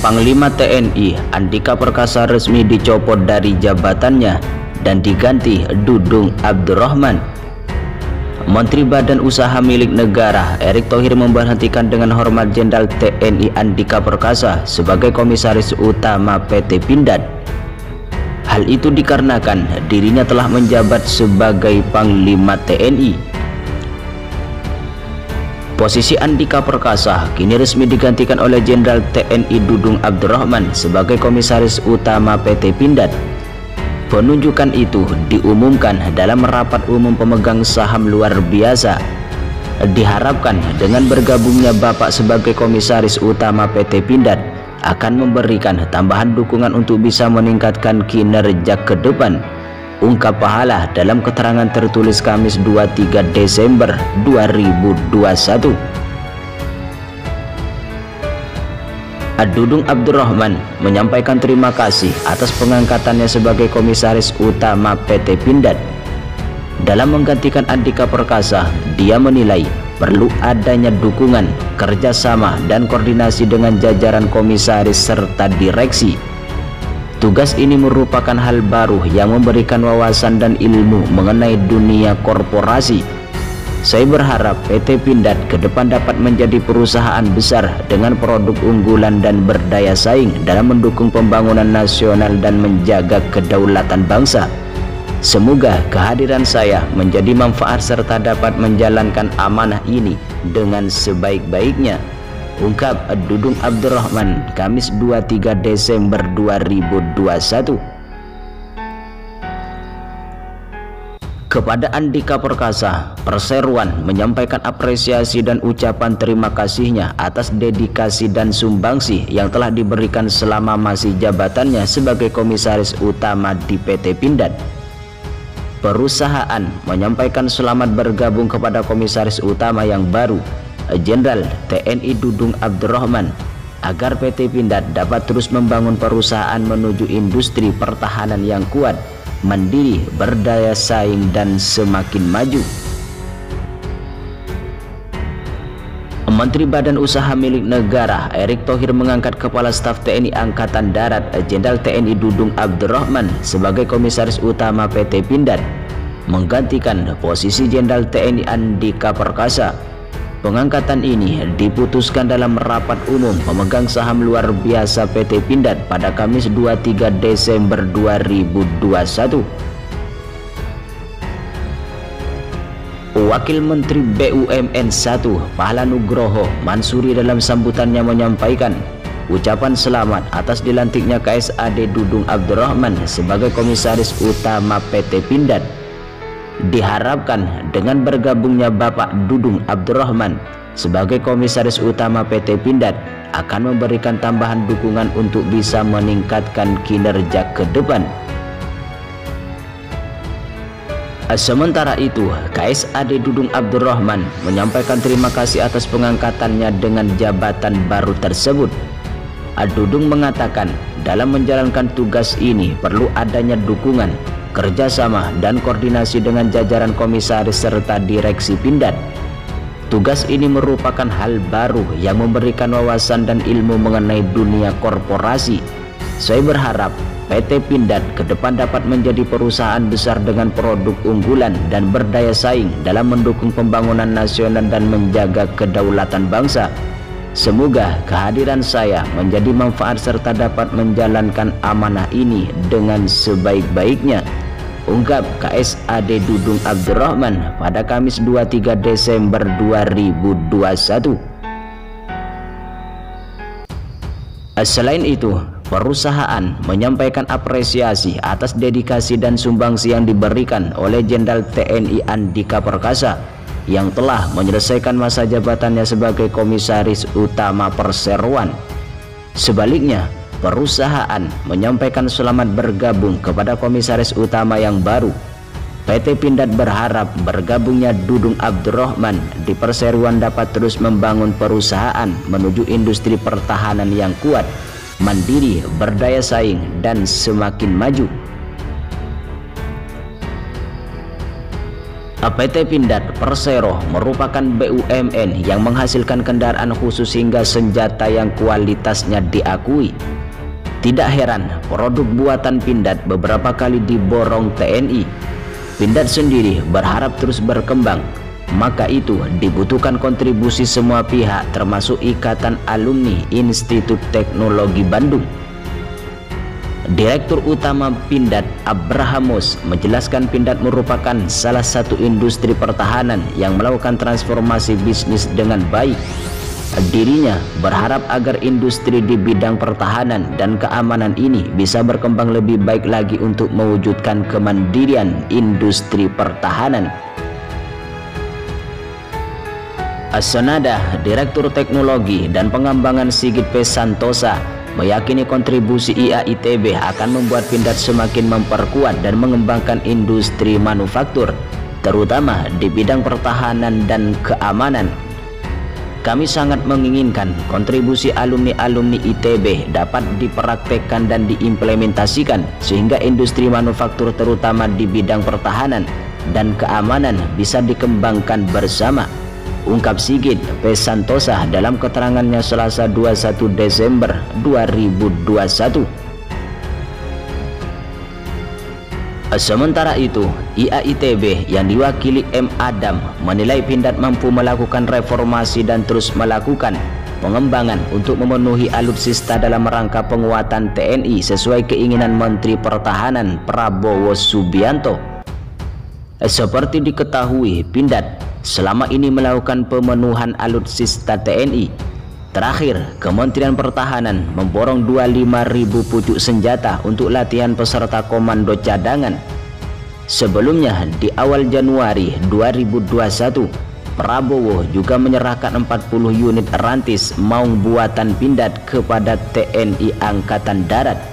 Panglima TNI Andika Perkasa resmi dicopot dari jabatannya dan diganti Dudung Abdurrahman. Menteri Badan Usaha Milik Negara Erick Thohir memberhentikan dengan hormat Jenderal TNI Andika Perkasa sebagai Komisaris Utama PT Pindad. Hal itu dikarenakan dirinya telah menjabat sebagai Panglima TNI. Posisi Andika Perkasa kini resmi digantikan oleh Jenderal TNI Dudung Abdurrahman sebagai Komisaris Utama PT Pindad. Penunjukan itu diumumkan dalam rapat umum pemegang saham luar biasa. Diharapkan dengan bergabungnya Bapak sebagai Komisaris Utama PT Pindad akan memberikan tambahan dukungan untuk bisa meningkatkan kinerja ke depan, ungkap Pahala dalam keterangan tertulis Kamis 23 Desember 2021. Dudung Abdurrahman menyampaikan terima kasih atas pengangkatannya sebagai Komisaris Utama PT Pindad. Dalam menggantikan Andika Perkasa, dia menilai perlu adanya dukungan, kerjasama, dan koordinasi dengan jajaran komisaris serta direksi. Tugas ini merupakan hal baru yang memberikan wawasan dan ilmu mengenai dunia korporasi. Saya berharap PT Pindad ke depan dapat menjadi perusahaan besar dengan produk unggulan dan berdaya saing dalam mendukung pembangunan nasional dan menjaga kedaulatan bangsa. Semoga kehadiran saya menjadi manfaat serta dapat menjalankan amanah ini dengan sebaik-baiknya, ungkap Dudung Abdurrahman Kamis 23 Desember 2021. Kepada Andika Perkasa, Perseroan menyampaikan apresiasi dan ucapan terima kasihnya atas dedikasi dan sumbangsi yang telah diberikan selama masih jabatannya sebagai Komisaris Utama di PT Pindad. Perusahaan menyampaikan selamat bergabung kepada Komisaris Utama yang baru, Jenderal TNI Dudung Abdurrahman, agar PT Pindad dapat terus membangun perusahaan menuju industri pertahanan yang kuat, mandiri, berdaya saing, dan semakin maju. Menteri Badan Usaha Milik Negara Erick Thohir mengangkat Kepala Staf TNI Angkatan Darat Jenderal TNI Dudung Abdurrahman sebagai Komisaris Utama PT Pindad, menggantikan posisi Jenderal TNI Andika Perkasa. Pengangkatan ini diputuskan dalam rapat umum pemegang saham luar biasa PT Pindad pada Kamis 23 Desember 2021. Wakil Menteri BUMN 1 Pahala Nugroho Mansuri dalam sambutannya menyampaikan ucapan selamat atas dilantiknya KSAD Dudung Abdurrahman sebagai Komisaris Utama PT Pindad. Diharapkan dengan bergabungnya Bapak Dudung Abdurrahman sebagai Komisaris Utama PT Pindad akan memberikan tambahan dukungan untuk bisa meningkatkan kinerja ke depan. Sementara itu, KSAD Dudung Abdurrahman menyampaikan terima kasih atas pengangkatannya dengan jabatan baru tersebut. Dudung mengatakan dalam menjalankan tugas ini perlu adanya dukungan, kerjasama, dan koordinasi dengan jajaran komisaris serta direksi Pindad. Tugas ini merupakan hal baru yang memberikan wawasan dan ilmu mengenai dunia korporasi. Saya berharap PT Pindad ke depan dapat menjadi perusahaan besar dengan produk unggulan dan berdaya saing dalam mendukung pembangunan nasional dan menjaga kedaulatan bangsa. Semoga kehadiran saya menjadi manfaat serta dapat menjalankan amanah ini dengan sebaik-baiknya, ungkap KSAD Dudung Abdurrahman pada Kamis 23 Desember 2021. Selain itu, perusahaan menyampaikan apresiasi atas dedikasi dan sumbangsi yang diberikan oleh Jenderal TNI Andika Perkasa yang telah menyelesaikan masa jabatannya sebagai Komisaris Utama Perseroan. Sebaliknya, perusahaan menyampaikan selamat bergabung kepada Komisaris Utama yang baru. PT Pindad berharap bergabungnya Dudung Abdurrahman di Perseroan dapat terus membangun perusahaan menuju industri pertahanan yang kuat, mandiri, berdaya saing, dan semakin maju. PT Pindad Persero merupakan BUMN yang menghasilkan kendaraan khusus hingga senjata yang kualitasnya diakui. Tidak heran produk buatan Pindad beberapa kali diborong TNI. Pindad sendiri berharap terus berkembang, maka itu dibutuhkan kontribusi semua pihak termasuk Ikatan Alumni Institut Teknologi Bandung. Direktur Utama Pindad Abrahamus menjelaskan Pindad merupakan salah satu industri pertahanan yang melakukan transformasi bisnis dengan baik. Dirinya berharap agar industri di bidang pertahanan dan keamanan ini bisa berkembang lebih baik lagi untuk mewujudkan kemandirian industri pertahanan. Senada, Direktur Teknologi dan Pengembangan Sigit P. Santosa meyakini kontribusi IAITB akan membuat Pindad semakin memperkuat dan mengembangkan industri manufaktur, terutama di bidang pertahanan dan keamanan. Kami sangat menginginkan kontribusi alumni-alumni ITB dapat dipraktekkan dan diimplementasikan sehingga industri manufaktur terutama di bidang pertahanan dan keamanan bisa dikembangkan bersama, ungkap Sigit P. Santosa dalam keterangannya Selasa 21 Desember 2021. Sementara itu, IAITB yang diwakili M. Adam menilai Pindad mampu melakukan reformasi dan terus melakukan pengembangan untuk memenuhi alutsista dalam rangka penguatan TNI sesuai keinginan Menteri Pertahanan Prabowo Subianto. Seperti diketahui, Pindad selama ini melakukan pemenuhan alutsista TNI. Terakhir, Kementerian Pertahanan memborong 25.000 pucuk senjata untuk latihan peserta komando cadangan. Sebelumnya, di awal Januari 2021, Prabowo juga menyerahkan 40 unit rantis maung buatan Pindad kepada TNI Angkatan Darat.